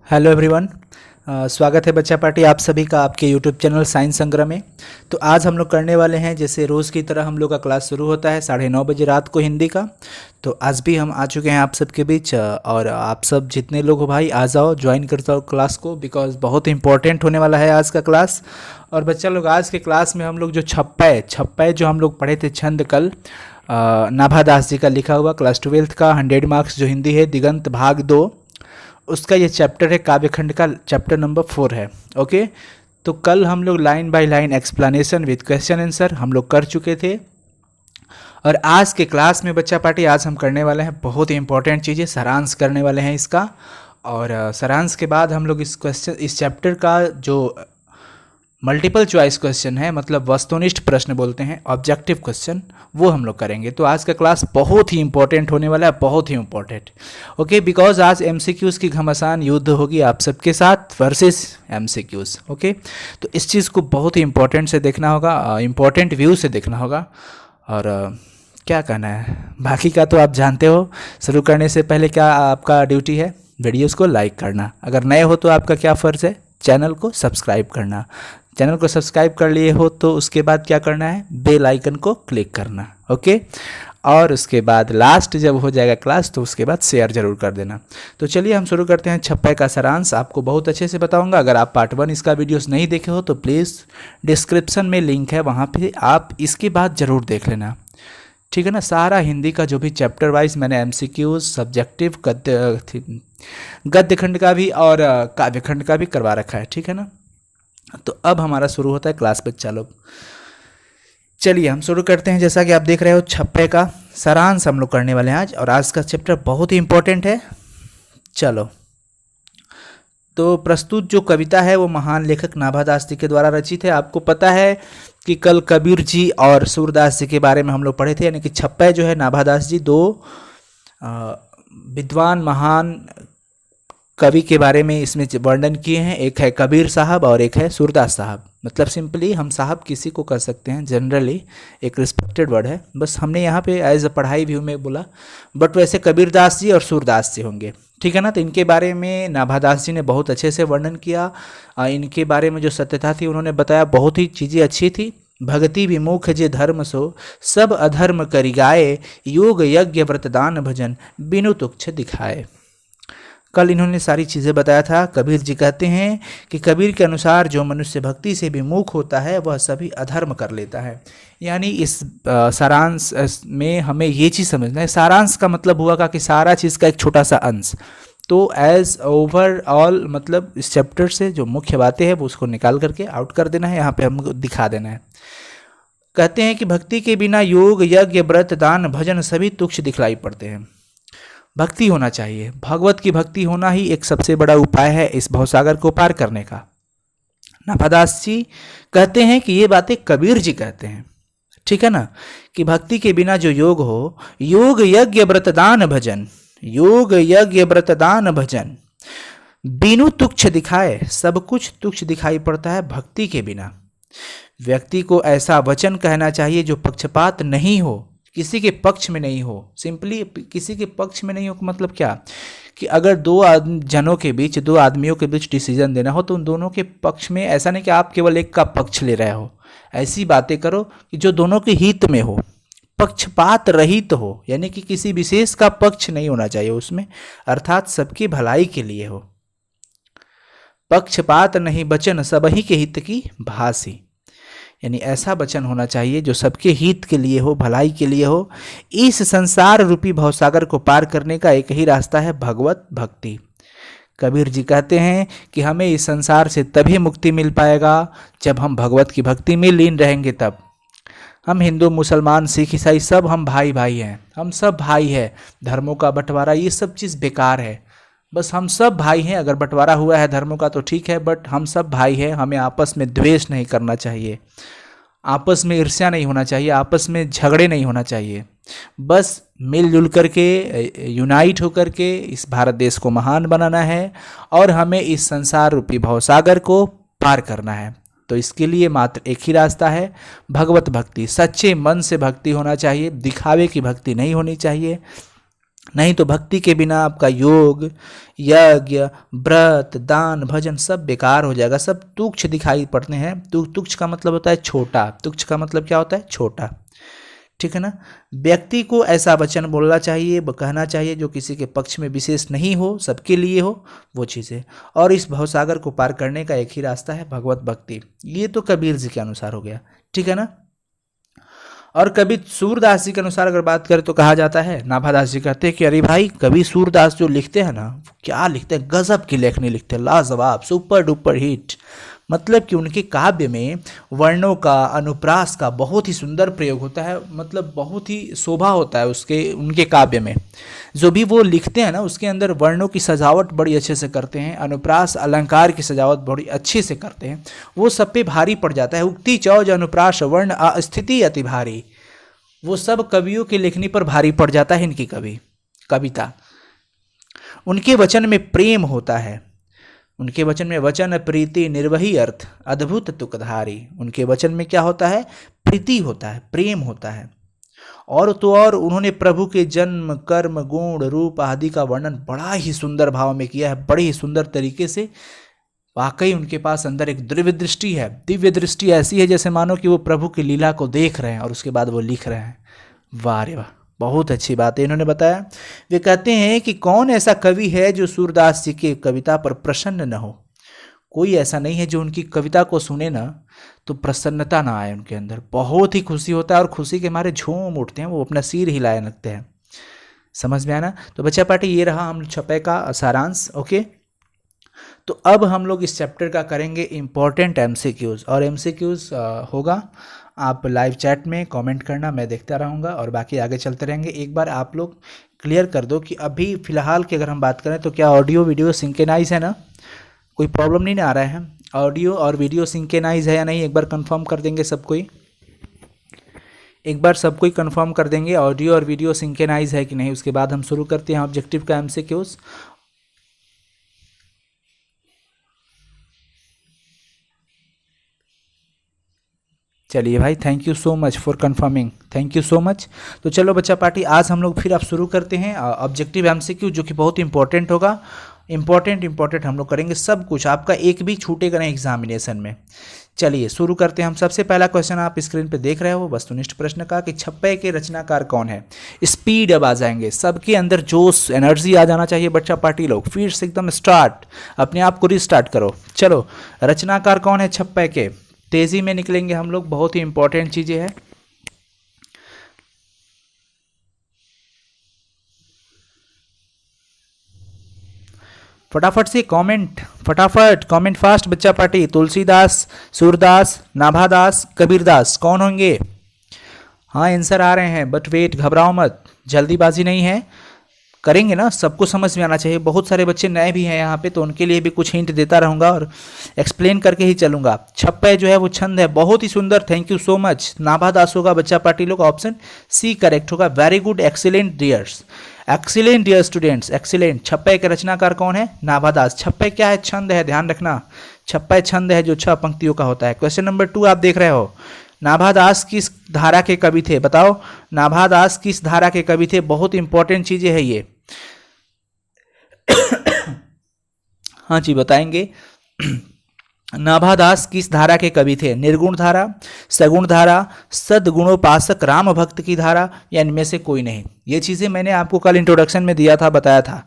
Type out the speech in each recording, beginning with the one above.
Hello everyone. स्वागत है बच्चा पार्टी आप सभी का आपके यूट्यूब चैनल साइंस संग्रह में। तो आज हम लोग करने वाले हैं, जैसे रोज़ की तरह हम लोग का क्लास शुरू होता है 9:30 बजे रात को हिंदी का। तो आज भी हम आ चुके हैं आप सबके बीच, और आप सब जितने लोग हो भाई आ जाओ, ज्वाइन कर जाओ क्लास को, बिकॉज बहुत इंपॉर्टेंट होने वाला है आज का क्लास। और बच्चा लोग आज के क्लास में हम लोग जो छप्पय जो हम लोग पढ़े थे छंद कल, नाभा दास जी का लिखा हुआ क्लास 12th का 100 मार्क्स जो हिंदी है, दिगंत भाग 2, उसका ये चैप्टर है, काव्यखंड का चैप्टर नंबर 4 है। ओके, तो कल हम लोग line by line explanation with question answer हम लोग कर चुके थे। और आज के क्लास में बच्चा पार्टी आज हम करने वाले हैं बहुत ही इंपॉर्टेंट चीज़ें, सारांश करने वाले हैं इसका। और सारांश के बाद हम लोग इस चैप्टर का जो मल्टीपल चॉइस क्वेश्चन है, मतलब वस्तुनिष्ठ प्रश्न बोलते हैं, ऑब्जेक्टिव क्वेश्चन, वो हम लोग करेंगे। तो आज का क्लास बहुत ही इंपॉर्टेंट होने वाला है, बहुत ही इंपॉर्टेंट। ओके, बिकॉज आज एमसीक्यूज़ की घमासान युद्ध होगी आप सबके साथ वर्सेस एमसीक्यूज़। ओके, तो इस चीज़ को बहुत ही इंपॉर्टेंट से देखना होगा, इंपॉर्टेंट व्यू से देखना होगा। और क्या कहना है बाकी का तो आप जानते हो। शुरू करने से पहले क्या आपका ड्यूटी है? वीडियोस को लाइक करना। अगर नए हो तो आपका क्या फ़र्ज़ है? चैनल को सब्सक्राइब करना। चैनल को सब्सक्राइब कर लिए हो तो उसके बाद क्या करना है? बेल आइकन को क्लिक करना। ओके, और उसके बाद लास्ट जब हो जाएगा क्लास तो उसके बाद शेयर जरूर कर देना। तो चलिए हम शुरू करते हैं। छप्पय का सारांश आपको बहुत अच्छे से बताऊंगा। अगर आप पार्ट 1 इसका वीडियोस नहीं देखे हो तो प्लीज़ डिस्क्रिप्शन में लिंक है, वहाँ पे आप इसके बाद ज़रूर देख लेना, ठीक है ना। सारा हिंदी का जो भी चैप्टर वाइज मैंने एमसीक्यूज, सब्जेक्टिव, गद्य खंड का भी और काव्य खंड का भी करवा रखा है, ठीक है ना। तो अब हमारा शुरू होता है क्लास बच्चा लोग। चलिए हम शुरू करते हैं। जैसा कि आप देख रहे हो, छप्पय का सारांश हम लोग करने वाले हैं आज, और आज का चैप्टर बहुत ही इंपॉर्टेंट है। चलो, तो प्रस्तुत जो कविता है वो महान लेखक नाभादास जी के द्वारा रचित है। आपको पता है कि कल कबीर जी और सूरदास जी के बारे में हम लोग पढ़े थे, यानी कि छप्पय जो है नाभादास जी दो विद्वान महान कवि के बारे में इसमें वर्णन किए हैं। एक है कबीर साहब और एक है सूरदास साहब। मतलब सिंपली हम साहब किसी को कर सकते हैं, जनरली एक रिस्पेक्टेड वर्ड है, बस हमने यहाँ पे एज अ पढ़ाई व्यू में बोला, बट वैसे कबीरदास जी और सूरदास जी होंगे, ठीक है ना। तो इनके बारे में नाभादास जी ने बहुत अच्छे से वर्णन किया। इनके बारे में जो सत्यता थी उन्होंने बताया, बहुत ही चीज़ें अच्छी थी। भगति विमुख जे धर्म सो सब अधर्म करि गाए, योग यज्ञ व्रतदान भजन बिनु तुच्छ दिखाए। कल इन्होंने सारी चीज़ें बताया था। कबीर जी कहते हैं कि कबीर के अनुसार जो मनुष्य भक्ति से विमुख होता है वह सभी अधर्म कर लेता है। यानी इस सारांश में हमें ये चीज़ समझना है। सारांश का मतलब हुआ कि सारा चीज़ का एक छोटा सा अंश। तो एज ओवरऑल मतलब इस चैप्टर से जो मुख्य बातें हैं वो उसको निकाल करके आउट कर देना है, यहाँ पे हमको दिखा देना है। कहते हैं कि भक्ति के बिना योग यज्ञ व्रत दान भजन सभी तुच्छ दिखलाई पड़ते हैं। भक्ति होना चाहिए, भगवत की भक्ति होना ही एक सबसे बड़ा उपाय है इस भवसागर को पार करने का। नाभादास जी कहते हैं कि ये बातें कबीर जी कहते हैं, ठीक है ना, कि भक्ति के बिना जो योग हो, योग यज्ञ व्रतदान भजन, योग यज्ञ व्रतदान भजन बिनु तुच्छ दिखाए, सब कुछ तुच्छ दिखाई पड़ता है भक्ति के बिना। व्यक्ति को ऐसा वचन कहना चाहिए जो पक्षपात नहीं हो, किसी के पक्ष में नहीं हो। सिंपली किसी के पक्ष में नहीं हो मतलब क्या, कि अगर दो आदमियों के बीच डिसीजन देना हो तो उन दोनों के पक्ष में, ऐसा नहीं कि आप केवल एक का पक्ष ले रहे हो। ऐसी बातें करो कि जो दोनों के हित में हो, पक्षपात रहित हो, यानी कि किसी विशेष का पक्ष नहीं होना चाहिए उसमें, अर्थात सबकी भलाई के लिए हो। पक्षपात नहीं बचन सबही के हित की भासी, यानी ऐसा वचन होना चाहिए जो सबके हित के लिए हो, भलाई के लिए हो। इस संसार रूपी भवसागर को पार करने का एक ही रास्ता है, भगवत भक्ति। कबीर जी कहते हैं कि हमें इस संसार से तभी मुक्ति मिल पाएगा जब हम भगवत की भक्ति में लीन रहेंगे। तब हम हिंदू मुसलमान सिख ईसाई सब हम भाई भाई हैं, हम सब भाई हैं। धर्मों का बंटवारा ये सब चीज़ बेकार है, बस हम सब भाई हैं। अगर बंटवारा हुआ है धर्मों का तो ठीक है, बट हम सब भाई हैं। हमें आपस में द्वेष नहीं करना चाहिए, आपस में ईर्ष्या नहीं होना चाहिए, आपस में झगड़े नहीं होना चाहिए। बस मिलजुल करके, यूनाइट होकर के इस भारत देश को महान बनाना है और हमें इस संसार रूपी भवसागर को पार करना है। तो इसके लिए मात्र एक ही रास्ता है, भगवत भक्ति। सच्चे मन से भक्ति होना चाहिए, दिखावे की भक्ति नहीं होनी चाहिए। नहीं तो भक्ति के बिना आपका योग, यज्ञ, व्रत, दान, भजन सब बेकार हो जाएगा, सब तुच्छ दिखाई पड़ते हैं। तुच्छ का मतलब होता है छोटा, तुच्छ का मतलब क्या होता है? छोटा। ठीक है ना। व्यक्ति को ऐसा वचन बोलना चाहिए, कहना चाहिए जो किसी के पक्ष में विशेष नहीं हो, सबके लिए हो वो चीज़ें। और इस भवसागर को पार करने का एक ही रास्ता है, भगवत भक्ति। ये तो कबीर जी के अनुसार हो गया। ठीक है ना। और कवि सूरदास जी के अनुसार अगर बात करें तो कहा जाता है, नाभादास जी कहते हैं कि अरे भाई कवि सूरदास जो लिखते हैं ना, क्या लिखते हैं, गजब की लेखनी लिखते हैं, लाजवाब, सुपर डुपर हिट। मतलब कि उनके काव्य में वर्णों का, अनुप्रास का बहुत ही सुंदर प्रयोग होता है, मतलब बहुत ही शोभा होता है उसके, उनके काव्य में जो भी वो लिखते हैं ना, उसके अंदर वर्णों की सजावट बड़ी अच्छे से करते हैं, अनुप्रास अलंकार की सजावट बड़ी अच्छे से करते हैं। वो सब पे भारी पड़ जाता है। उक्ति चौज अनुप्रास वर्ण अस्थिति अति भारी, वो सब कवियों की लेखनी पर भारी पड़ जाता है इनकी कविता। उनके वचन में प्रेम होता है, उनके वचन में वचन प्रीति निर्वही अर्थ अद्भुत तुकधारी। उनके वचन में क्या होता है? प्रीति होता है, प्रेम होता है। और तो और उन्होंने प्रभु के जन्म, कर्म, गुण, रूप आदि का वर्णन बड़ा ही सुंदर भाव में किया है, बड़े ही सुंदर तरीके से। वाकई उनके पास अंदर एक दिव्य दृष्टि है, दिव्य दृष्टि ऐसी है जैसे मानो कि वो प्रभु की लीला को देख रहे हैं और उसके बाद वो लिख रहे हैं। वाह रे वाह, बहुत अच्छी बात है इन्होंने बताया। वे कहते हैं कि कौन ऐसा कवि है जो सूरदास जी की कविता पर प्रसन्न न हो। कोई ऐसा नहीं है जो उनकी कविता को सुने ना तो प्रसन्नता ना आए उनके अंदर, बहुत ही खुशी होता है और खुशी के मारे झूम उठते हैं, वो अपना सिर हिलाए लगते हैं। समझ में आया ना। तो बच्चा पार्टी ये रहा हम छपे का सारांश। ओके, तो अब हम लोग इस चैप्टर का करेंगे इम्पोर्टेंट एमसीक्यूज़, और एमसीक्यूज़ होगा, आप लाइव चैट में कमेंट करना, मैं देखता रहूँगा और बाकी आगे चलते रहेंगे। एक बार आप लोग क्लियर कर दो कि अभी फ़िलहाल की अगर हम बात करें तो क्या ऑडियो वीडियो सिंक्रोनाइज है ना, कोई प्रॉब्लम नहीं ना आ रहा है? ऑडियो और वीडियो सिंक्रोनाइज है या नहीं, एक बार कंफर्म कर देंगे सब कोई, एक बार सब कोई कंफर्म कर देंगे ऑडियो और वीडियो सिंक्रोनाइज है कि नहीं। उसके बाद हम शुरू करते हैं ऑब्जेक्टिव का एमसीक्यूज़। चलिए भाई, thank you so much for confirming, thank you so much. तो चलो बच्चा पार्टी, आज हम लोग फिर अब शुरू करते हैं ऑब्जेक्टिव एमसीक्यू, जो कि बहुत इंपॉर्टेंट होगा। इंपॉर्टेंट हम लोग करेंगे सब कुछ, आपका एक भी छूटेगा नहीं एग्जामिनेशन में। चलिए शुरू करते हैं हम। सबसे पहला क्वेश्चन आप स्क्रीन पे देख रहे हो, वस्तुनिष्ठ प्रश्न का, कि छप्पे के रचनाकार कौन है। स्पीड अब आ जाएंगे, सबके अंदर जोश एनर्जी आ जाना चाहिए बच्चा पार्टी लोग, फिर से एकदम स्टार्ट, अपने आप को रिस्टार्ट करो। चलो, रचनाकार कौन है छप्पे के, तेजी में निकलेंगे हम लोग, बहुत ही इंपॉर्टेंट चीजें हैं। फटाफट से कमेंट, फटाफट कमेंट फास्ट बच्चा पार्टी। तुलसीदास, सूरदास, नाभादास, कबीरदास कौन होंगे? हाँ आंसर आ रहे हैं, बट वेट, घबराओ मत, जल्दीबाजी नहीं है, करेंगे ना, सबको समझ में आना चाहिए। बहुत सारे बच्चे नए भी हैं यहाँ पे, तो उनके लिए भी कुछ हिंट देता रहूँगा और एक्सप्लेन करके ही चलूँगा। छप्पे जो है वो छंद है, बहुत ही सुंदर, thank you so much. Nabhadas होगा बच्चा पार्टी लोग, ऑप्शन सी करेक्ट होगा। Very good, excellent dears, excellent dear students, excellent. छप्पे के रचनाकार कौन है? नाभादास। छप्पे क्या है? छंद है, ध्यान रखना, छप्पे छंद है जो 6 पंक्तियों का होता है। क्वेश्चन नंबर 2 आप देख रहे हो, नाभादास किस धारा के कवि थे? बताओ, नाभादास किस धारा के कवि थे? बहुत इंपॉर्टेंट चीजें है ये। हाँ जी बताएंगे। नाभादास किस धारा के कवि थे? निर्गुण धारा, सगुण धारा, सद्गुणोपासक राम भक्त की धारा, या इनमें से कोई नहीं। ये चीज़ें मैंने आपको कल इंट्रोडक्शन में दिया था, बताया था।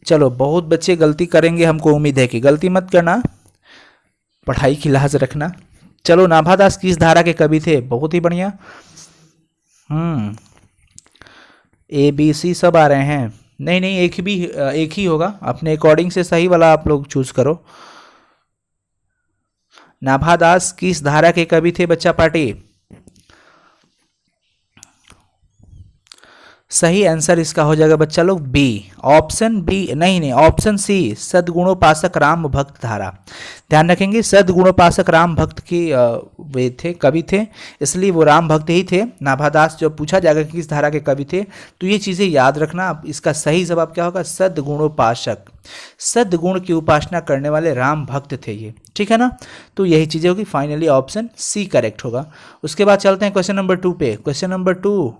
चलो, बहुत बच्चे गलती करेंगे, हमको उम्मीद है कि गलती मत करना, पढ़ाई की लाज रखना। चलो, नाभादास किस धारा के कवि थे? बहुत ही बढ़िया। ABC सब आ रहे हैं। नहीं नहीं, एक ही होगा, अपने अकॉर्डिंग से सही वाला आप लोग चूज करो। नाभादास किस धारा के कवि थे बच्चा पार्टी? सही आंसर इसका हो जाएगा बच्चा लोग बी, ऑप्शन बी, नहीं ऑप्शन सी, सद्गुणोपासक राम भक्त धारा। ध्यान रखेंगे, सद्गुणोपासक राम भक्त की वे थे, कवि थे, इसलिए वो राम भक्त ही थे। नाभादास जो पूछा जाएगा कि किस धारा के कवि थे, तो ये चीज़ें याद रखना। इसका सही जवाब क्या होगा? सद्गुणोपासक, सद्गुण की उपासना करने वाले राम भक्त थे ये, ठीक है ना। तो यही चीज़ें होगी, फाइनली ऑप्शन सी करेक्ट होगा। उसके बाद चलते हैं क्वेश्चन नंबर 2 पे। क्वेश्चन नंबर 2,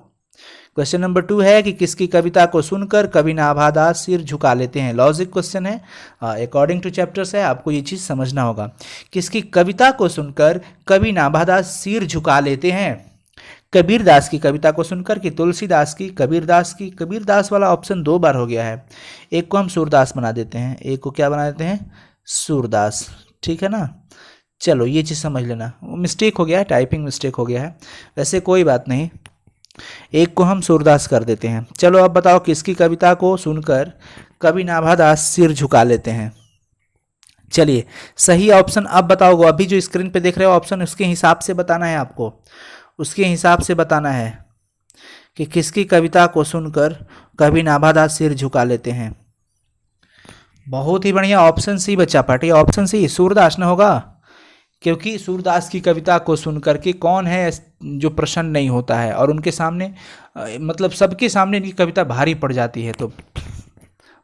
क्वेश्चन नंबर 2 है कि किसकी कविता को सुनकर कवि नाभादास सिर झुका लेते हैं। लॉजिक क्वेश्चन है, अकॉर्डिंग टू चैप्टर्स है, आपको ये चीज़ समझना होगा। किसकी कविता को सुनकर कवि नाभादास सिर झुका लेते हैं। कबीरदास की कविता को सुनकर कि तुलसीदास की, कबीरदास की। कबीरदास वाला ऑप्शन 2 बार हो गया है, एक को हम सूरदास बना देते हैं, एक को क्या बना देते हैं, सूरदास, ठीक है ना। चलो ये चीज़ समझ लेना, मिस्टेक हो गया है, टाइपिंग मिस्टेक हो गया है, वैसे कोई बात नहीं, एक को हम सूरदास कर देते हैं। चलो अब बताओ किसकी कविता को सुनकर कवि नाभादास सिर झुका लेते हैं। चलिए सही ऑप्शन अब बताओ, अभी जो स्क्रीन पे देख रहे हो ऑप्शन, उसके हिसाब से बताना है आपको, उसके हिसाब से बताना है कि किसकी कविता को सुनकर कवि नाभादास सिर झुका लेते हैं। बहुत ही बढ़िया, ऑप्शन सी बच्चा पार्टी, ऑप्शन सी सूरदास न होगा, क्योंकि सूरदास की कविता को सुनकर के कौन है जो प्रसन्न नहीं होता है, और उनके सामने मतलब सबके सामने इनकी कविता भारी पड़ जाती है। तो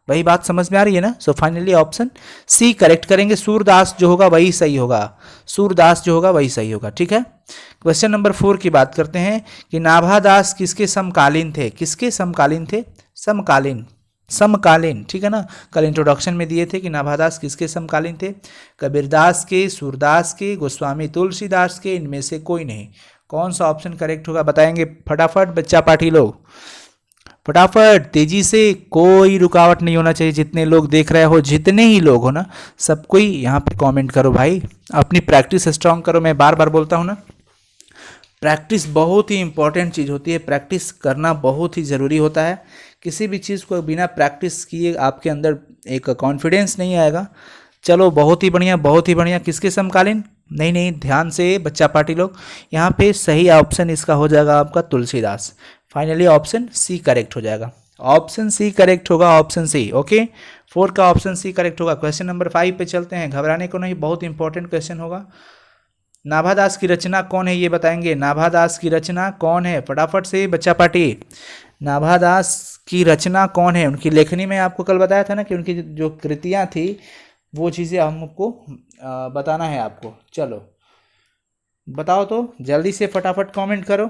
वही बात समझ में आ रही है ना। So finally option C correct करेंगे, सूरदास जो होगा वही सही होगा, सूरदास जो होगा वही सही होगा, ठीक है। क्वेश्चन नंबर 4 की बात करते हैं कि नाभादास किसके समकालीन थे। किसके समकालीन थे, समकालीन, समकालीन, ठीक है ना। कल इंट्रोडक्शन में दिए थे कि नाभादास किसके समकालीन थे, कबीरदास के, सूरदास के, गोस्वामी तुलसीदास के, इनमें से कोई नहीं। कौन सा ऑप्शन करेक्ट होगा बताएंगे फटाफट बच्चा पार्टी लोग, फटाफट तेजी से, कोई रुकावट नहीं होना चाहिए। जितने लोग देख रहे हो, जितने ही लोग हो ना, सब कोई यहाँ पे कमेंट करो भाई, अपनी प्रैक्टिस स्ट्रांग करो। मैं बार बार बोलता हूँ ना, प्रैक्टिस बहुत ही इंपॉर्टेंट चीज़ होती है, प्रैक्टिस करना बहुत ही ज़रूरी होता है। किसी भी चीज़ को बिना प्रैक्टिस किए आपके अंदर एक कॉन्फिडेंस नहीं आएगा। चलो बहुत ही बढ़िया, बहुत ही बढ़िया। किसके समकालीन, नहीं नहीं, ध्यान से बच्चा पार्टी लोग, यहाँ पे सही ऑप्शन इसका हो जाएगा आपका Tulsidas. Finally option C correct हो जाएगा, ऑप्शन सी करेक्ट होगा, ऑप्शन सी। ओके 4 का ऑप्शन सी करेक्ट होगा। क्वेश्चन नंबर 5 पे चलते हैं, घबराने को नहीं, बहुत इंपॉर्टेंट क्वेश्चन होगा। नाभादास की रचना कौन है ये बताएंगे, नाभादास की रचना कौन है, फटाफट से बच्चा पार्टी। नाभादास की रचना कौन है, उनकी लेखनी में आपको कल बताया था ना कि उनकी जो कृतियाँ थी वो चीज़ें हमको बताना है आपको। चलो बताओ तो जल्दी से, फटाफट कमेंट करो।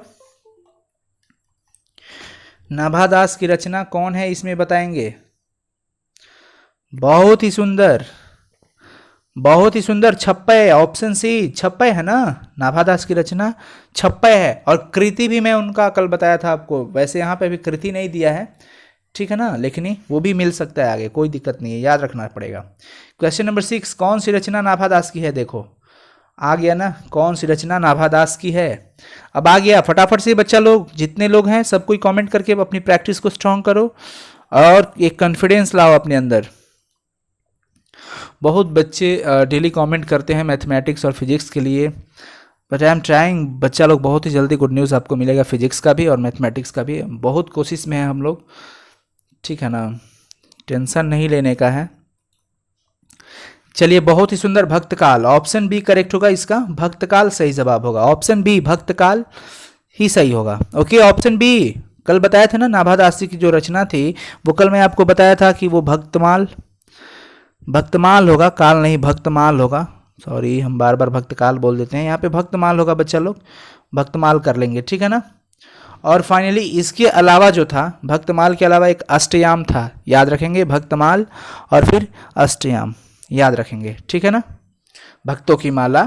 नाभादास की रचना कौन है इसमें बताएंगे। बहुत ही सुंदर, बहुत ही सुंदर, छप्पय, ऑप्शन सी छप्पय है ना। नाभादास की रचना छप्पय है, और कृति भी मैं उनका कल बताया था आपको। वैसे यहाँ पे भी कृति नहीं दिया है, ठीक है ना, लेखनी वो भी मिल सकता है आगे, कोई दिक्कत नहीं है, याद रखना पड़ेगा। क्वेश्चन नंबर 6, कौन सी रचना नाभादास की है, देखो आ गया ना, कौन सी रचना नाभादास की है। अब आ गया, फटाफट से बच्चा लोग, जितने लोग हैं सब कोई कमेंट करके अपनी प्रैक्टिस को स्ट्रांग करो और एक कॉन्फिडेंस लाओ अपने अंदर। बहुत बच्चे डेली कमेंट करते हैं मैथमेटिक्स और फिजिक्स के लिए, बट आई एम ट्राइंग। बच्चा लोग बहुत ही जल्दी गुड न्यूज़ आपको मिलेगा, फिजिक्स का भी और मैथमेटिक्स का भी। बहुत कोशिश में है हम लोग, ठीक है ना, टेंशन नहीं लेने का है। चलिए बहुत ही सुंदर, भक्तकाल, ऑप्शन बी करेक्ट होगा इसका, भक्तकाल सही जवाब होगा, ऑप्शन बी भक्तकाल ही सही होगा। ओके ऑप्शन बी, कल बताया था ना नाभादास की जो रचना थी वो कल मैं आपको बताया था कि वो भक्तमाल, भक्तमाल होगा, काल नहीं भक्तमाल होगा। सॉरी हम बार बार भक्तकाल बोल देते हैं, यहाँ पे भक्तमाल होगा बच्चा लोग, भक्तमाल कर लेंगे, ठीक है ना। और फाइनली इसके अलावा जो था, भक्तमाल के अलावा एक अष्टयाम था, याद रखेंगे, भक्तमाल और फिर अष्टयाम याद रखेंगे, ठीक है ना, भक्तों की माला।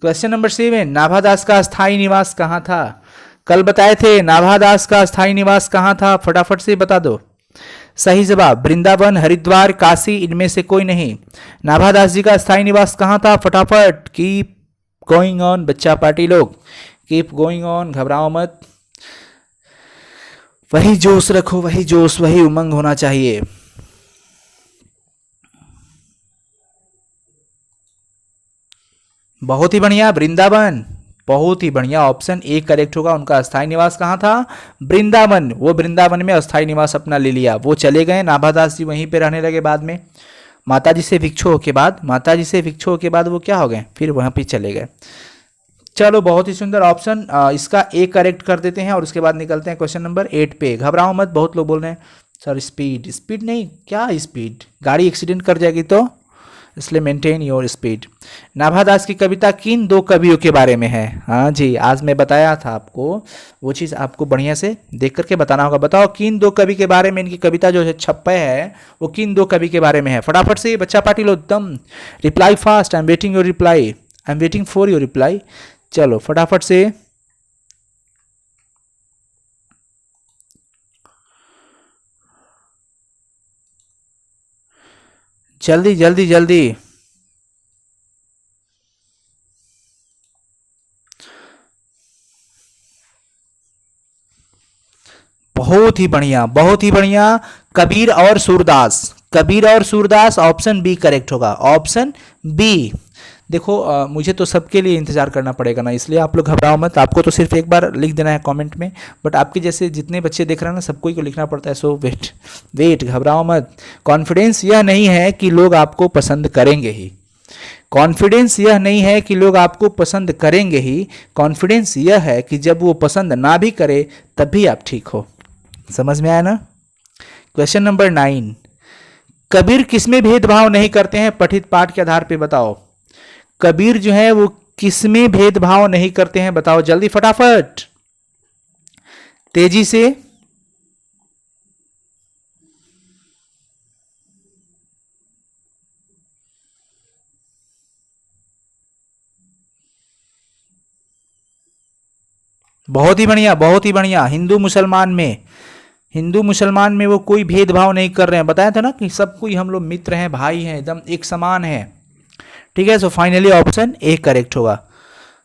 क्वेश्चन नंबर 7, नाभादास का स्थायी निवास कहाँ था। कल बताए थे नाभादास का स्थायी निवास कहाँ था, फटाफट से बता दो। सही जवाब वृंदावन, हरिद्वार, काशी, इनमें से कोई नहीं। नाभादास जी का स्थायी निवास कहाँ था, फटाफट, कीप गोइंग ऑन बच्चा पार्टी लोग, कीप गोइंग ऑन, घबराओ मत, वही जोश रखो, वही जोश, वही उमंग होना चाहिए। बहुत ही बढ़िया, वृंदावन, बहुत ही बढ़िया, ऑप्शन ए करेक्ट होगा। उनका अस्थायी निवास कहाँ था, वृंदावन, वो वृंदावन में अस्थायी निवास अपना ले लिया, वो चले गए, नाभादास जी वहीं पे रहने लगे। बाद में माताजी से विक्षोभ के बाद, माताजी से विक्षोभ के बाद वो क्या हो गए, फिर वहाँ पे चले गए। चलो बहुत ही सुंदर, ऑप्शन इसका ए करेक्ट कर देते हैं और उसके बाद निकलते हैं क्वेश्चन नंबर 8 पे। घबराओ मत, बहुत लोग बोल रहे हैं सर स्पीड, स्पीड नहीं, क्या स्पीड, गाड़ी एक्सीडेंट कर जाएगी तो इसलिए मेंटेन योर स्पीड। नाभा दास की कविता किन दो कवियों के बारे में है? हाँ जी, आज मैं बताया था आपको, वो चीज़ आपको बढ़िया से देख करके बताना होगा। बताओ किन दो कवि के बारे में इनकी कविता जो है छप्पे है, वो किन दो कवि के बारे में है? फटाफट से बच्चा पार्टी लो एकदम, reply fast, I am waiting your reply, I am waiting for your reply. चलो फटाफट से, जल्दी जल्दी जल्दी। बहुत ही बढ़िया, बहुत ही बढ़िया। कबीर और सूरदास, कबीर और सूरदास, ऑप्शन बी करेक्ट होगा, ऑप्शन बी। देखो मुझे तो सबके लिए इंतजार करना पड़ेगा ना, इसलिए आप लोग घबराओ मत, आपको तो सिर्फ एक बार लिख देना है कमेंट में, बट आपके जैसे जितने बच्चे देख रहे हैं ना, सबको ही को लिखना पड़ता है। सो वेट वेट, घबराओ मत। कॉन्फिडेंस यह नहीं है कि लोग आपको पसंद करेंगे ही, कॉन्फिडेंस यह नहीं है कि लोग आपको पसंद करेंगे ही, कॉन्फिडेंस यह है कि जब वो पसंद ना भी करे तब भी आप ठीक हो। समझ में आया ना? क्वेश्चन नंबर 9, कबीर किसमें भेदभाव नहीं करते हैं? पठित पाठ के आधार पे बताओ। कबीर जो है वो किसमें भेदभाव नहीं करते हैं? बताओ जल्दी फटाफट, तेजी से। बहुत ही बढ़िया, बहुत ही बढ़िया। हिंदू मुसलमान में, हिंदू मुसलमान में वो कोई भेदभाव नहीं कर रहे हैं। बताया था ना कि सब कोई हम लोग मित्र हैं, भाई हैं, एकदम एक समान है। ठीक है, सो फाइनली ऑप्शन ए करेक्ट होगा।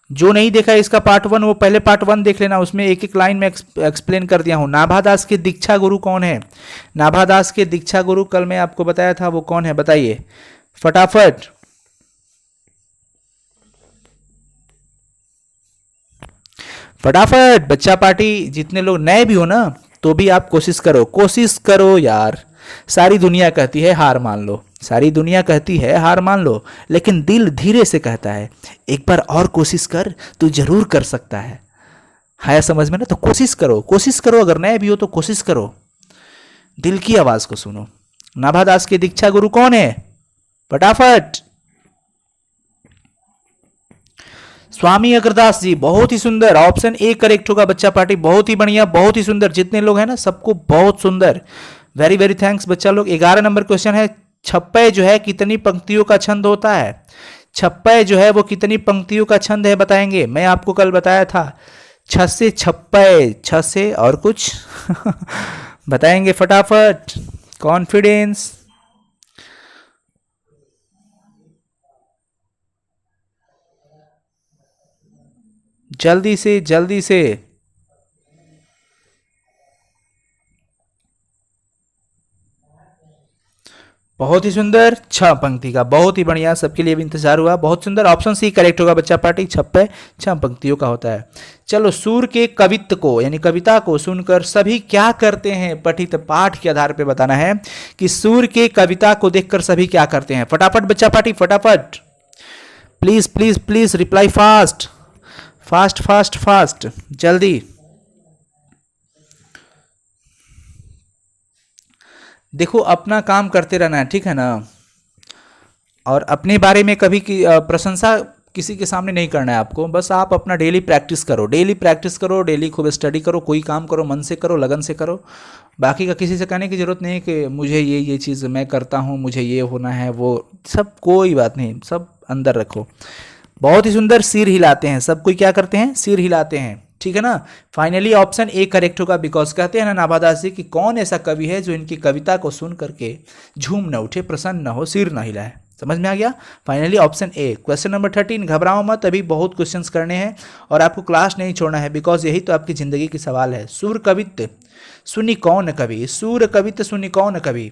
जो नहीं देखा इसका पार्ट 1, वो पहले पार्ट 1 देख लेना, उसमें एक एक लाइन में एक्सप्लेन कर दिया हूँ। नाभादास के दीक्षा गुरु कौन है? नाभादास के दीक्षा गुरु कल मैं आपको बताया था, वो कौन है बताइए फटाफट। फटाफट बच्चा पार्टी, जितने लोग नए भी हो ना, तो भी आप कोशिश करो, कोशिश करो यार। सारी दुनिया कहती है हार मान लो, सारी दुनिया कहती है हार मान लो, लेकिन दिल धीरे से कहता है एक बार और कोशिश कर, तू जरूर कर सकता है समझ में ना? तो कोशिश करो, कोशिश करो, अगर नए भी हो तो कोशिश करो, दिल की आवाज को सुनो। नाभादास के दीक्षा गुरु कौन है? फटाफट। स्वामी अग्रदास जी, बहुत ही सुंदर, ऑप्शन ए करेक्ट होगा बच्चा पार्टी। बहुत ही बढ़िया, बहुत ही सुंदर। जितने लोग हैं ना, सबको बहुत सुंदर, वेरी वेरी थैंक्स बच्चा लोग। 11 नंबर क्वेश्चन है, छप्पे जो है कितनी पंक्तियों का छंद होता है? छप्पे जो है वो कितनी पंक्तियों का छंद है बताएंगे? मैं आपको कल बताया था, छ से छप्पे, छ से और कुछ बताएंगे फटाफट, कॉन्फिडेंस। जल्दी से जल्दी से। बहुत ही सुंदर, 6 पंक्ति का, बहुत ही बढ़िया, सबके लिए भी इंतजार हुआ, बहुत सुंदर। ऑप्शन सी करेक्ट होगा बच्चा पार्टी, छप्पे 6 पंक्तियों का होता है। चलो, सूर के कवित्व को यानी कविता को सुनकर सभी क्या करते हैं? पठित पाठ के आधार पे बताना है कि सूर के कविता को देखकर सभी क्या करते हैं। फटाफट बच्चा पार्टी, फटाफट, please please please reply fast fast fast fast, जल्दी। देखो अपना काम करते रहना है, ठीक है ना? और अपने बारे में कभी की प्रशंसा किसी के सामने नहीं करना है आपको। बस आप अपना डेली प्रैक्टिस करो, डेली प्रैक्टिस करो, डेली खूब स्टडी करो, कोई काम करो मन से करो, लगन से करो। बाकी का किसी से कहने की ज़रूरत नहीं है कि मुझे ये चीज़ मैं करता हूँ, मुझे ये होना है, वो सब कोई बात नहीं, सब अंदर रखो। बहुत ही सुंदर, सिर हिलाते हैं, सब कोई क्या करते हैं? सिर हिलाते हैं, ठीक है ना? फाइनली ऑप्शन ए करेक्ट होगा, बिकॉज कहते हैं ना नाभादास जी कि कौन ऐसा कवि है जो इनकी कविता को सुन करके झूम न उठे, प्रसन्न न हो, सिर न हिलाए। समझ में आ गया? Finally option A. Question number 13, घबराओ मत, अभी बहुत क्वेश्चंस करने हैं और आपको क्लास नहीं छोड़ना है, बिकॉज यही तो आपकी जिंदगी की सवाल है। सूर कवित्त सुनी कौन कवि? सूर कवित्त सुनी कौन कवि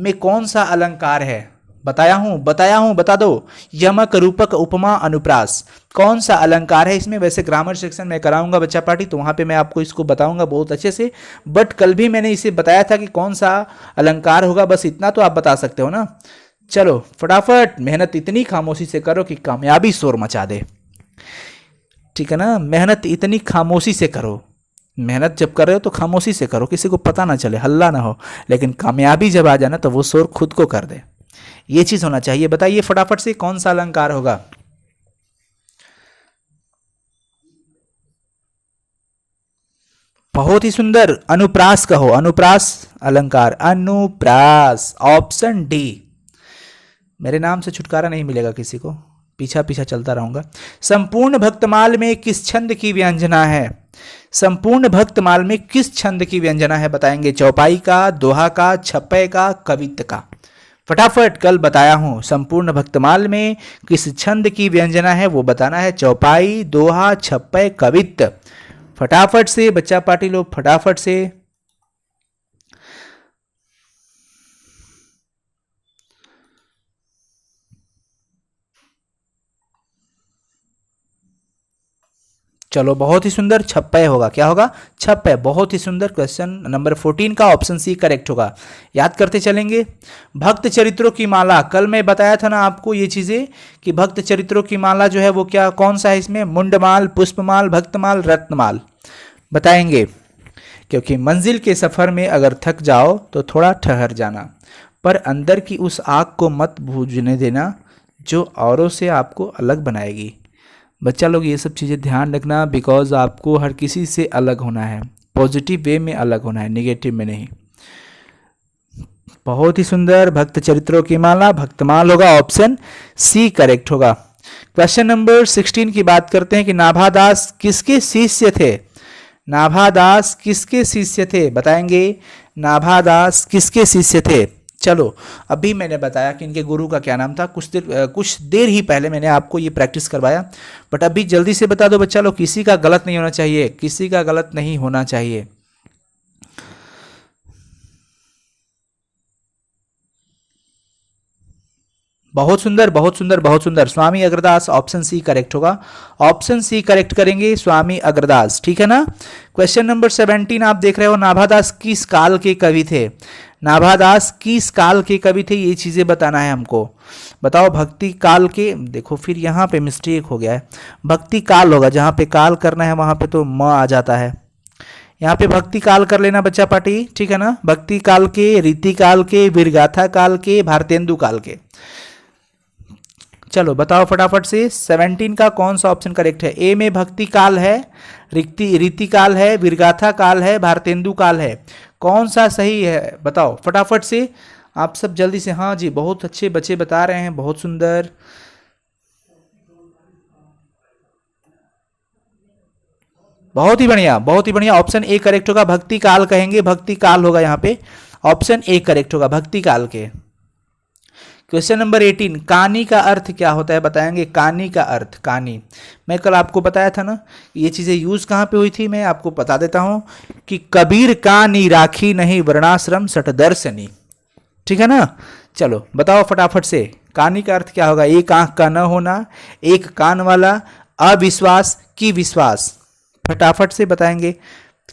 में कौन सा अलंकार है? बताया हूं, बता दो। यमक, रूपक, उपमा, अनुप्रास, कौन सा अलंकार है इसमें? वैसे ग्रामर सेक्शन में कराऊंगा बच्चा पार्टी, तो वहां पे मैं आपको इसको बताऊंगा बहुत अच्छे से, बट कल भी मैंने इसे बताया था कि कौन सा अलंकार होगा, बस इतना तो आप बता सकते हो ना। चलो फटाफट, मेहनत इतनी खामोशी से करो कि कामयाबी शोर मचा दे, ठीक है ना? मेहनत इतनी खामोशी से करो, मेहनत जब कर रहे हो तो खामोशी से करो, किसी को पता ना चले, हल्ला ना हो, लेकिन कामयाबी जब आ जाए ना तो वो शोर खुद को कर दे। ये चीज होना चाहिए। बताइए फटाफट से कौन सा अलंकार होगा। बहुत ही सुंदर, अनुप्रास कहो, अनुप्रास अलंकार, अनुप्रास, ऑप्शन डी। मेरे नाम से छुटकारा नहीं मिलेगा किसी को, पीछा पीछा चलता रहूंगा। संपूर्ण भक्तमाल में किस छंद की व्यंजना है। संपूर्ण भक्तमाल में किस छंद की व्यंजना है बताएंगे। चौपाई का, दोहा का, छप्पय का, कवित्त का। फटाफट, कल बताया हूं संपूर्ण भक्तमाल में किस छंद की व्यंजना है वो बताना है। चौपाई, दोहा, छप्पय, कवित्त। फटाफट से बच्चा पार्टी लोग, फटाफट से। चलो बहुत ही सुंदर, छप्पय होगा। क्या होगा? छप्पय। बहुत ही सुंदर। क्वेश्चन नंबर 14 का ऑप्शन सी करेक्ट होगा। याद करते चलेंगे। भक्त चरित्रों की माला, कल मैं बताया था ना आपको ये चीजें कि भक्त चरित्रों की माला जो है वो क्या, कौन सा है इसमें, मुंडमाल, पुष्पमाल, भक्तमाल, रत्नमाल। बताएंगे। क्योंकि मंजिल के सफर में अगर थक जाओ तो थोड़ा ठहर जाना, पर अंदर की उस आग को मत बुझने देना जो औरों से आपको अलग बनाएगी। बच्चा लोग ये सब चीज़ें ध्यान रखना, बिकॉज आपको हर किसी से अलग होना है, पॉजिटिव वे में अलग होना है, निगेटिव में नहीं। बहुत ही सुंदर। भक्त चरित्रों की माला, भक्तमाल होगा, ऑप्शन सी करेक्ट होगा। क्वेश्चन नंबर 16 की बात करते हैं कि नाभादास किसके शिष्य थे। नाभादास किसके शिष्य थे बताएंगे। नाभादास किसके शिष्य थे। चलो, अभी मैंने बताया कि इनके गुरु का क्या नाम था, कुछ देर ही पहले मैंने आपको ये प्रैक्टिस करवाया, बट अभी जल्दी से बता दो बच्चा लोग, किसी का गलत नहीं होना चाहिए, किसी का गलत नहीं होना चाहिए। बहुत सुंदर, बहुत सुंदर, बहुत सुंदर। स्वामी अग्रदास, ऑप्शन सी करेक्ट होगा। ऑप्शन सी करेक्ट करेंगे, स्वामी अग्रदास, ठीक है ना। क्वेश्चन नंबर 17 आप देख रहे हो, नाभादास किस काल के कवि थे। नाभादास किस काल के कवि थे, ये चीजें बताना है हमको। बताओ भक्ति काल के, देखो फिर यहाँ पे मिस्टेक हो गया है, भक्ति काल होगा, जहाँ पे काल करना है वहां पे तो म आ जाता है, यहाँ पे भक्ति काल कर लेना बच्चा पार्टी, ठीक है ना। भक्ति काल के, रीति काल के, वीरगाथा काल के, भारतेंदु काल के। चलो बताओ फटाफट से 17 का कौन सा ऑप्शन करेक्ट है। ए में भक्ति काल है, रीति काल है, वीरगाथा काल है, भारतेंदु काल है, कौन सा सही है बताओ फटाफट से। आप सब जल्दी से, हाँ जी बहुत अच्छे बच्चे बता रहे हैं, बहुत सुंदर। बहुत ही बढ़िया, बहुत ही बढ़िया। ऑप्शन ए करेक्ट होगा, भक्ति काल कहेंगे, भक्ति काल होगा यहाँ पे, ऑप्शन ए करेक्ट होगा, भक्ति काल के। क्वेश्चन नंबर 18, कानी का अर्थ क्या होता है बताएंगे। कानी का अर्थ, कानी मैं कल आपको बताया था ना, ये चीज़ें यूज कहाँ पे हुई थी, मैं आपको बता देता हूँ कि कबीर कानी राखी नहीं वर्णाश्रम सठ दर्शनी, ठीक है ना। चलो बताओ फटाफट से, कानी का अर्थ क्या होगा। एक आंख का न होना, एक कान वाला, अविश्वास की विश्वास। फटाफट से बताएंगे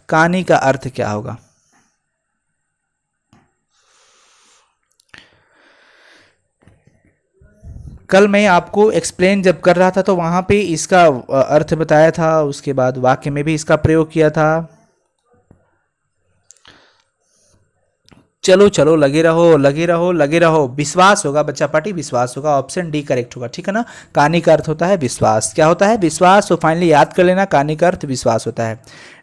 कानी का अर्थ क्या होगा। कल मैं आपको एक्सप्लेन जब कर रहा था तो वहां पे इसका अर्थ बताया था, उसके बाद वाक्य में भी इसका प्रयोग किया था। चलो चलो, लगे रहो लगे रहो लगे रहो। विश्वास होगा बच्चा पार्टी, विश्वास होगा, ऑप्शन डी करेक्ट होगा, ठीक है ना। कहानी का अर्थ होता है विश्वास। क्या होता है? विश्वास। तो फाइनली याद कर लेना, कहानी का अर्थ विश्वास होता है।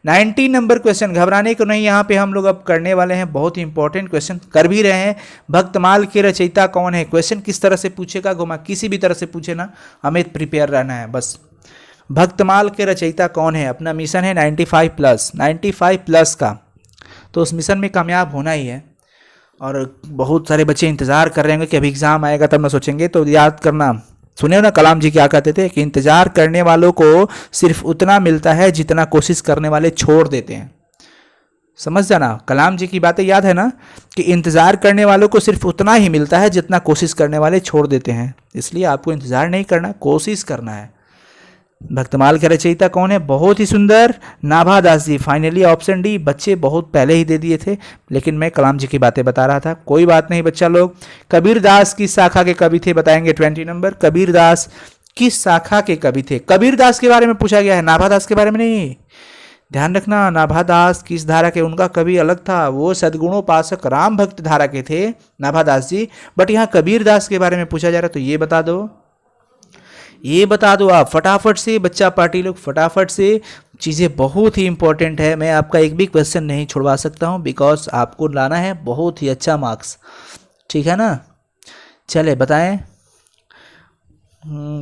19 नंबर क्वेश्चन, घबराने को नहीं, यहाँ पे हम लोग अब करने वाले हैं, बहुत ही इंपॉर्टेंट क्वेश्चन कर भी रहे हैं। भक्तमाल के रचयिता कौन है? क्वेश्चन किस तरह से पूछेगा, घुमा किसी भी तरह से पूछे ना, हमें प्रिपेयर रहना है बस। भक्तमाल के रचयिता कौन है? अपना मिशन है 95 प्लस का, तो उस मिशन में कामयाब होना ही है। और बहुत सारे बच्चे इंतज़ार कर रहे होंगे कि अभी एग्ज़ाम आएगा तब ना सोचेंगे, तो याद करना, सुने ना कलाम जी क्या कहते थे कि इंतज़ार करने वालों को सिर्फ उतना मिलता है जितना कोशिश करने वाले छोड़ देते हैं। समझ जाना, कलाम जी की बातें याद है ना, कि इंतज़ार करने वालों को सिर्फ उतना ही मिलता है जितना कोशिश करने वाले छोड़ देते हैं। इसलिए आपको इंतज़ार नहीं करना, कोशिश करना है। भक्तमाल के रचयिता कौन है? बहुत ही सुंदर, नाभादास जी। फाइनली ऑप्शन डी, बच्चे बहुत पहले ही दे दिए थे, लेकिन मैं कलाम जी की बातें बता रहा था, कोई बात नहीं बच्चा लोग। कबीरदास किस शाखा के कवि थे बताएंगे। 20 नंबर, कबीरदास किस शाखा के कवि थे? कबीरदास के बारे में पूछा गया है, नाभादास के बारे में नहीं। ध्यान रखना, नाभादास किस धारा के, उनका कवि अलग था, वो सद्गुणोपासक राम भक्त धारा के थे नाभादास जी। बट यहाँ कबीर दास के बारे में पूछा जा रहा है, तो ये बता दो, ये बता दो आप फटाफट से बच्चा पार्टी लोग, फटाफट से। चीज़ें बहुत ही इंपॉर्टेंट है, मैं आपका एक भी क्वेश्चन नहीं छुड़वा सकता हूँ, बिकॉज आपको लाना है बहुत ही अच्छा मार्क्स, ठीक है ना। चले बताएं।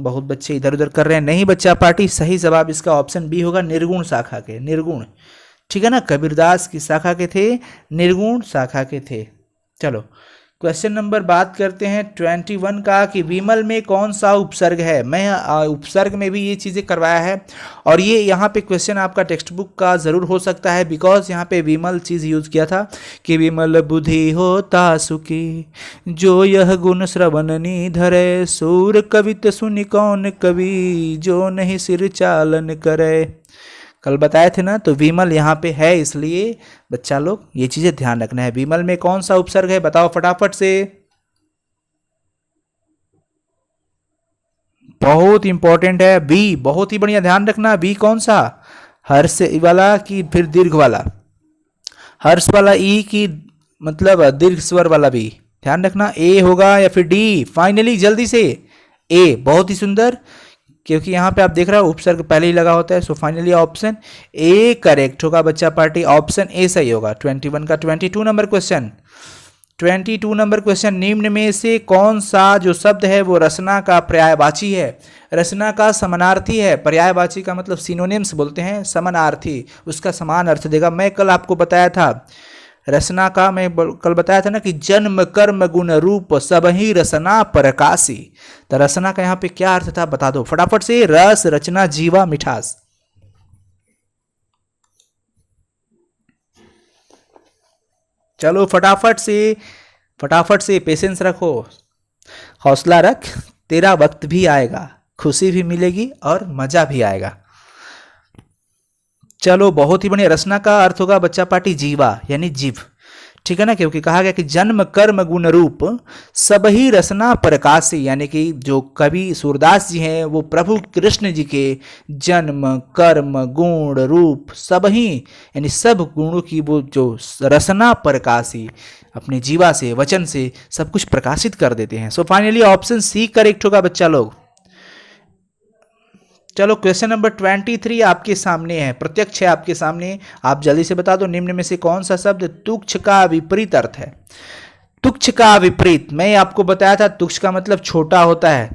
बहुत बच्चे इधर उधर कर रहे हैं, नहीं बच्चा पार्टी, सही जवाब इसका ऑप्शन बी होगा, निर्गुण शाखा के, निर्गुण, ठीक है ना। कबीरदास की शाखा के थे, निर्गुण शाखा के थे। चलो क्वेश्चन नंबर बात करते हैं 21 का, कि विमल में कौन सा उपसर्ग है। मैं उपसर्ग में भी ये चीज़ें करवाया है, और ये यहाँ पे क्वेश्चन आपका टेक्स्ट बुक का ज़रूर हो सकता है, बिकॉज यहाँ पे विमल चीज़ यूज़ किया था कि विमल बुद्धि होता सुखी, जो यह गुण श्रवण निधरे, सूर कवित सुनि कौन कवि, जो नहीं सिर चालन करे। कल बताए थे ना, तो विमल यहाँ पे है, इसलिए बच्चा लोग ये चीजें ध्यान रखना है। विमल में कौन सा उपसर्ग है, बताओ फटाफट से। बहुत इंपॉर्टेंट है बी, बहुत ही बढ़िया, ध्यान रखना। बी कौन सा, हर्ष वाला कि फिर दीर्घ वाला, हर्ष वाला ई की मतलब दीर्घ स्वर वाला बी, ध्यान रखना। ए होगा या फिर डी, फाइनली जल्दी से ए, बहुत ही सुंदर, क्योंकि यहाँ पे आप देख रहे हो उपसर्ग पहले ही लगा होता है। सो फाइनली ऑप्शन ए करेक्ट होगा बच्चा पार्टी, ऑप्शन ए सही होगा। 21 का 22 नंबर क्वेश्चन, 22 नंबर क्वेश्चन, निम्न में से कौन सा जो शब्द है वो रचना का पर्यायवाची है, रचना का समानार्थी है। पर्यायवाची का मतलब सिनोनिम्स बोलते हैं, समानार्थी उसका समान अर्थ देगा। मैं कल आपको बताया था रचना का, मैं कल बताया था ना कि जन्म कर्म गुण रूप सब ही रचना प्रकाशी। तो रचना का यहाँ पे क्या अर्थ था बता दो फटाफट से। रस, रचना, जीवा, मिठास। चलो फटाफट से पेशेंस रखो, हौसला रख, तेरा वक्त भी आएगा, खुशी भी मिलेगी और मजा भी आएगा। चलो बहुत ही बढ़िया, रचना का अर्थ होगा बच्चा पार्टी जीवा, यानी जीव, ठीक है ना, क्योंकि कहा गया कि जन्म कर्म गुण रूप सब ही रचना प्रकाशी, यानी कि जो कवि सूरदास जी हैं वो प्रभु कृष्ण जी के जन्म कर्म गुण रूप सब ही, यानी सब गुणों की वो जो रचना प्रकाशी अपने जीवा से वचन से सब कुछ प्रकाशित कर देते हैं। So finally option C correct होगा बच्चा लोग। चलो क्वेश्चन नंबर 23 आपके सामने है, प्रत्यक्ष है आपके सामने, आप जल्दी से बता दो निम्न में से कौन सा शब्द तुच्छ का विपरीत अर्थ है। तुच्छ का विपरीत, मैं आपको बताया था तुच्छ का मतलब छोटा होता है,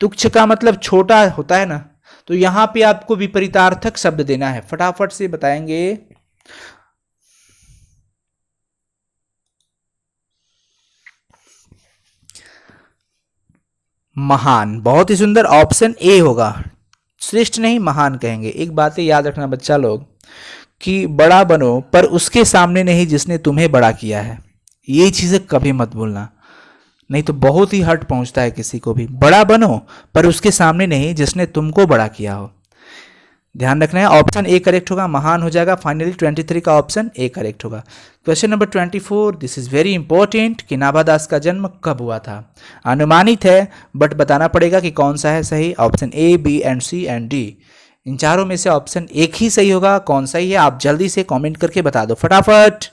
तुच्छ का मतलब छोटा होता है ना, तो यहां पे आपको विपरीतार्थक शब्द देना है, फटाफट से बताएंगे। महान, बहुत ही सुंदर, ऑप्शन ए होगा, श्रेष्ठ नहीं महान कहेंगे। एक बात याद रखना बच्चा लोग कि बड़ा बनो पर उसके सामने नहीं जिसने तुम्हें बड़ा किया है, ये चीज़ें कभी मत भूलना, नहीं तो बहुत ही हर्ट पहुंचता है किसी को भी। बड़ा बनो पर उसके सामने नहीं जिसने तुमको बड़ा किया हो, ध्यान रखना है। ऑप्शन ए करेक्ट होगा, महान हो जाएगा। फाइनली 23 का ऑप्शन ए करेक्ट होगा। Question number 24, this is very important, कि नाभादास का जन्म कब हुआ था। अनुमानित है बट बताना पड़ेगा कि कौन सा है सही। Option A, B and C and D, इन चारों में से ऑप्शन एक ही सही होगा, कौन सही है आप जल्दी से कमेंट करके बता दो फटाफट।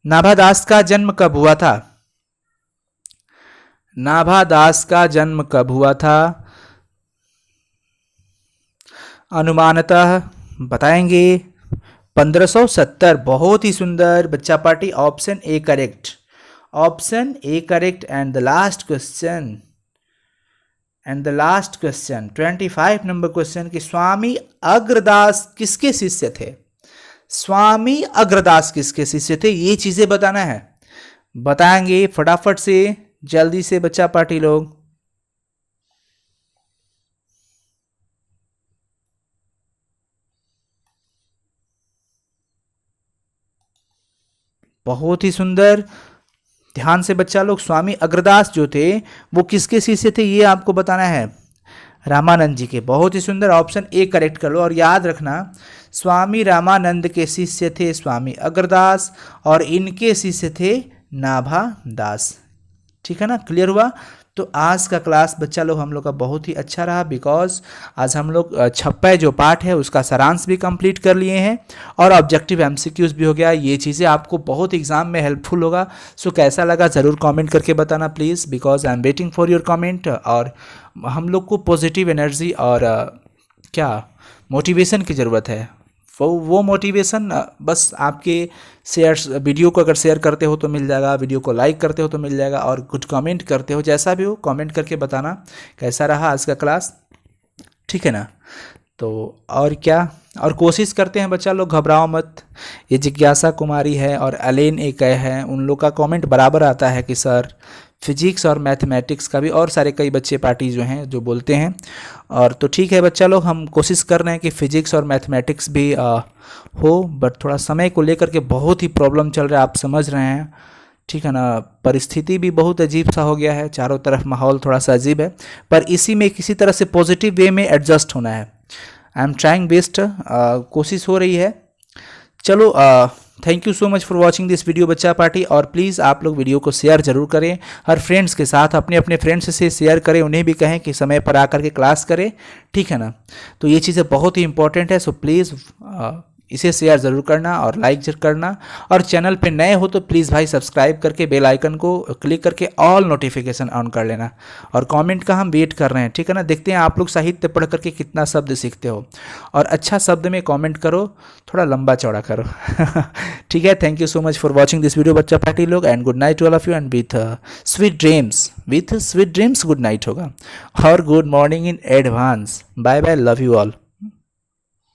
नाभादास का जन्म कब हुआ था, नाभादास का जन्म कब हुआ था, अनुमानतः बताएंगे 1570। बहुत ही सुंदर बच्चा party, option A correct, option A correct. And the last question, 25 number question, कि स्वामी अग्रदास किसके शिष्य थे। स्वामी अग्रदास किसके शिष्य थे, ये चीजें बताना है, बताएंगे फटाफट से जल्दी से बच्चा पार्टी लोग। बहुत ही सुंदर, ध्यान से बच्चा लोग, स्वामी अग्रदास जो थे वो किसके शिष्य थे ये आपको बताना है, रामानंद जी के। बहुत ही सुंदर, ऑप्शन ए करेक्ट कर लो। और याद रखना स्वामी रामानंद के शिष्य थे स्वामी अग्रदास और इनके शिष्य थे नाभादास, ठीक है ना, क्लियर हुआ। तो आज का क्लास बच्चा लोग हम लोग का बहुत ही अच्छा रहा, बिकॉज आज हम लोग 56 जो पार्ट है उसका सारांश भी कंप्लीट कर लिए हैं और ऑब्जेक्टिव एमसीक्यूज भी हो गया। ये चीज़ें आपको बहुत एग्जाम में हेल्पफुल होगा। सो कैसा लगा ज़रूर कमेंट करके बताना please, because I am waiting for your comment. और हम लोग को पॉजिटिव एनर्जी और क्या मोटिवेशन की ज़रूरत है। वो मोटिवेशन बस आपके शेयर्स, वीडियो को अगर शेयर करते हो तो मिल जाएगा, वीडियो को लाइक करते हो तो मिल जाएगा, और कुछ कमेंट करते हो, जैसा भी हो कमेंट करके बताना कैसा रहा आज का क्लास, ठीक है ना। तो और क्या, और कोशिश करते हैं बच्चा लोग, घबराओ मत। ये जिज्ञासा कुमारी है और अलेन एक है, उन लोग का कमेंट बराबर आता है कि सर फिजिक्स और मैथमेटिक्स का भी, और सारे कई बच्चे पार्टी जो हैं जो बोलते हैं। और तो ठीक है बच्चा लोग, हम कोशिश कर रहे हैं कि फिजिक्स और मैथमेटिक्स भी हो, बट थोड़ा समय को लेकर के बहुत ही प्रॉब्लम चल रहा है, आप समझ रहे हैं, ठीक है ना। परिस्थिति भी बहुत अजीब सा हो गया है, चारों तरफ माहौल थोड़ा सा अजीब है, पर इसी में किसी तरह से पॉजिटिव वे में एडजस्ट होना है। आई एम ट्राइंग बेस्ट, कोशिश हो रही है। चलो, thank you so much for watching this video बच्चा पार्टी। और प्लीज़ आप लोग वीडियो को शेयर जरूर करें हर फ्रेंड्स के साथ, अपने अपने फ्रेंड्स से शेयर करें, उन्हें भी कहें कि समय पर आकर के क्लास करें, ठीक है ना। तो ये चीज़ें बहुत ही इंपॉर्टेंट है। सो प्लीज़ इसे शेयर ज़रूर करना और लाइक जरूर करना, और चैनल पे नए हो तो प्लीज़ भाई सब्सक्राइब करके बेल आइकन को क्लिक करके ऑल नोटिफिकेशन ऑन कर लेना। और कमेंट का हम वेट कर रहे हैं, ठीक है ना। देखते हैं आप लोग साहित्य पढ़ करके कितना शब्द सीखते हो, और अच्छा शब्द में कमेंट करो, थोड़ा लंबा चौड़ा करो ठीक है। Thank you so much for watching this video बच्चा पार्टी लोग, and good night to all of you, and with sweet dreams good night होगा, और good morning in advance. Bye bye, love you all.